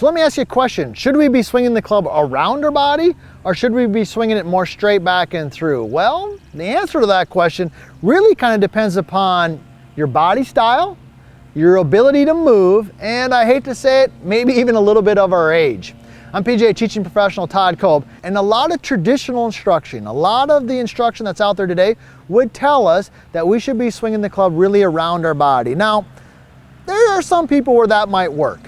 So let me ask you a question. Should we be swinging the club around our body, or should we be swinging it more straight back and through? Well, the answer to that question really kind of depends upon your body style, your ability to move, and I hate to say it, maybe even a little bit of our age. I'm PGA teaching professional Todd Kolb, and a lot of traditional instruction, a lot of the instruction that's out there today would tell us that we should be swinging the club really around our body. Now, there are some people where that might work.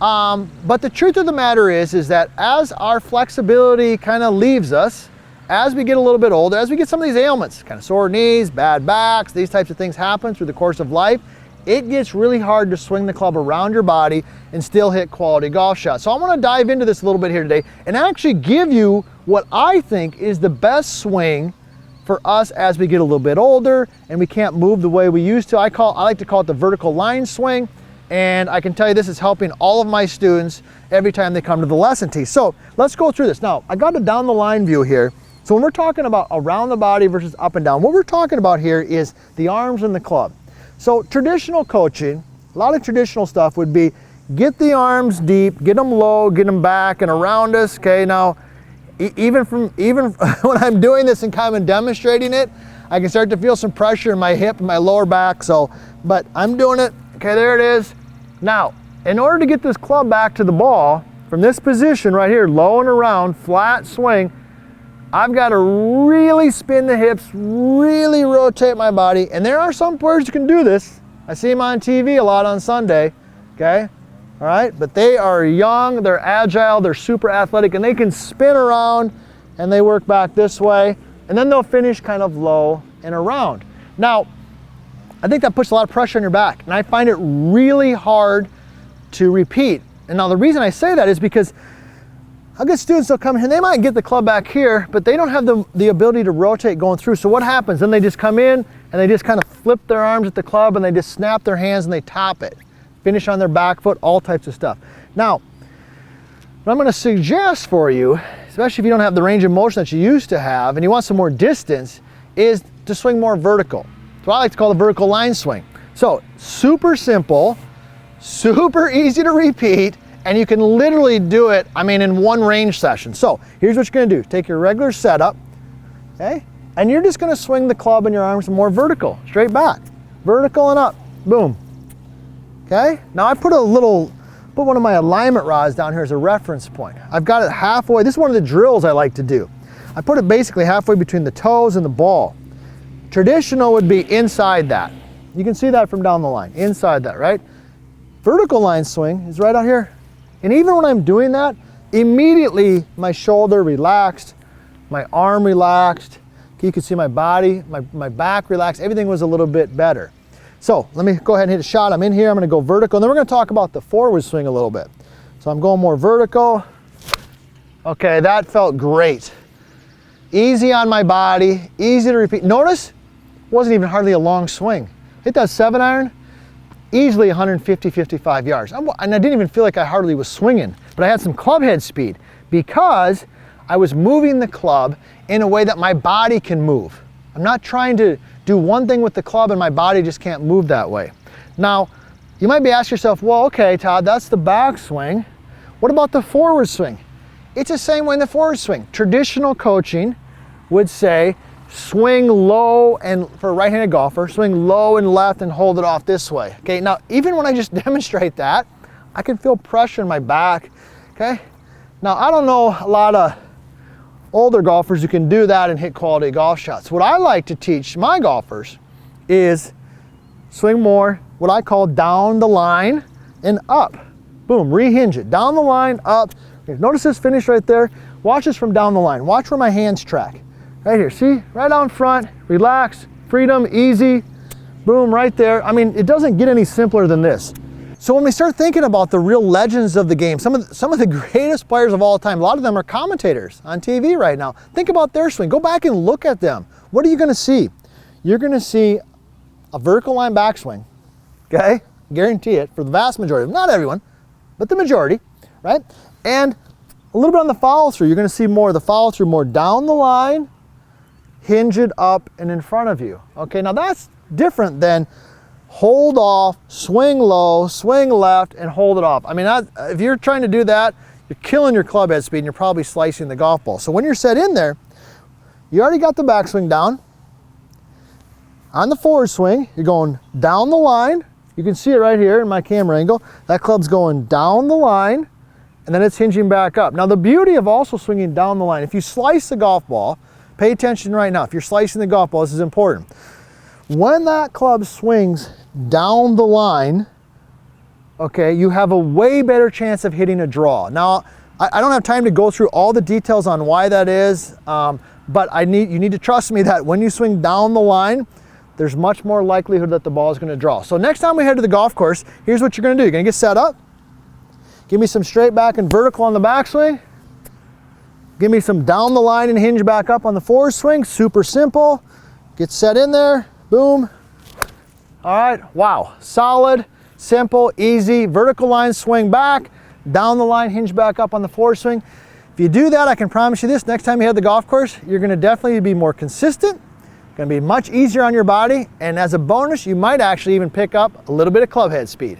But the truth of the matter is that as our flexibility kind of leaves us, as we get a little bit older, as we get some of these ailments, kind of sore knees, bad backs, these types of things happen through the course of life, it gets really hard to swing the club around your body and still hit quality golf shots. So I want to dive into this a little bit here today and actually give you what I think is the best swing for us as we get a little bit older and we can't move the way we used to. I like to call it the vertical line swing, and I can tell you this is helping all of my students every time they come to the lesson tee. So let's go through this. Now, I got a down the line view here. So when we're talking about around the body versus up and down, what we're talking about here is the arms and the club. So traditional coaching, a lot of traditional stuff would be get the arms deep, get them low, get them back and around us. Okay, now even when I'm doing this and kind of demonstrating it, I can start to feel some pressure in my hip and my lower back. But I'm doing it. Okay, there it is. Now, in order to get this club back to the ball from this position right here, low and around, flat swing, I've got to really spin the hips, really rotate my body. And there are some players who can do this. I see them on TV a lot on Sunday, okay? All right, but they are young, they're agile, they're super athletic, and they can spin around and they work back this way. And then they'll finish kind of low and around. Now, I think that puts a lot of pressure on your back, and I find it really hard to repeat. And now the reason I say that is because I'll get students that'll come here, and they might get the club back here, but they don't have the ability to rotate going through. So what happens? Then they just come in and they just kind of flip their arms at the club and they just snap their hands and they top it. Finish on their back foot, all types of stuff. Now, what I'm going to suggest for you, especially if you don't have the range of motion that you used to have and you want some more distance, is to swing more vertical. That's what I like to call the vertical line swing. So super simple, super easy to repeat, and you can literally do it, in one range session. So here's what you're gonna do. Take your regular setup, okay? And you're just gonna swing the club and your arms more vertical, straight back. Vertical and up, boom. Okay? Now I put one of my alignment rods down here as a reference point. I've got it halfway. This is one of the drills I like to do. I put it basically halfway between the toes and the ball. Traditional would be inside that. You can see that from down the line, inside that, right? Vertical line swing is right out here. And even when I'm doing that, immediately my shoulder relaxed, my arm relaxed. You can see my body, my back relaxed. Everything was a little bit better. So let me go ahead and hit a shot. I'm in here, I'm gonna go vertical, and then we're gonna talk about the forward swing a little bit. So I'm going more vertical. Okay, that felt great. Easy on my body, easy to repeat. Notice, it wasn't even hardly a long swing. Hit that 7-iron, easily 150, 55 yards. And I didn't even feel like I hardly was swinging, but I had some club head speed because I was moving the club in a way that my body can move. I'm not trying to do one thing with the club and my body just can't move that way. Now, you might be asking yourself, well, okay, Todd, that's the backswing. What about the forward swing? It's the same way in the forward swing. Traditional coaching would say, swing low, and for a right-handed golfer, swing low and left and hold it off this way. Okay, now even when I just demonstrate that, I can feel pressure in my back, okay? Now I don't know a lot of older golfers who can do that and hit quality golf shots. What I like to teach my golfers is swing more, what I call down the line and up. Boom, rehinge it, down the line, up. Notice this finish right there. Watch this from down the line. Watch where my hands track. Right here, see? Right out in front, relax, freedom, easy, boom, right there. It doesn't get any simpler than this. So when we start thinking about the real legends of the game, some of the greatest players of all time, a lot of them are commentators on TV right now. Think about their swing. Go back and look at them. What are you gonna see? You're gonna see a vertical line backswing, okay? Guarantee it, for the vast majority, not everyone, but the majority, right? And a little bit on the follow through. You're gonna see more of the follow through, more down the line, hinge it up and in front of you. Okay, now that's different than hold off, swing low, swing left, and hold it off. I mean, if you're trying to do that, you're killing your club head speed and you're probably slicing the golf ball. So when you're set in there, you already got the backswing down. On the forward swing, you're going down the line. You can see it right here in my camera angle. That club's going down the line, and then it's hinging back up. Now the beauty of also swinging down the line, if you slice the golf ball, pay attention right now. If you're slicing the golf ball, this is important. When that club swings down the line, okay, you have a way better chance of hitting a draw. Now, I don't have time to go through all the details on why that is, but you need to trust me that when you swing down the line, there's much more likelihood that the ball is going to draw. So next time we head to the golf course, here's what you're going to do. You're going to get set up. Give me some straight back and vertical on the backswing. Give me some down the line and hinge back up on the forward swing. Super simple. Get set in there. Boom. All right. Wow. Solid, simple, easy. Vertical line, swing back. Down the line, hinge back up on the forward swing. If you do that, I can promise you this, next time you head to the golf course, you're going to definitely be more consistent. Going to be much easier on your body, and as a bonus, you might actually even pick up a little bit of club head speed.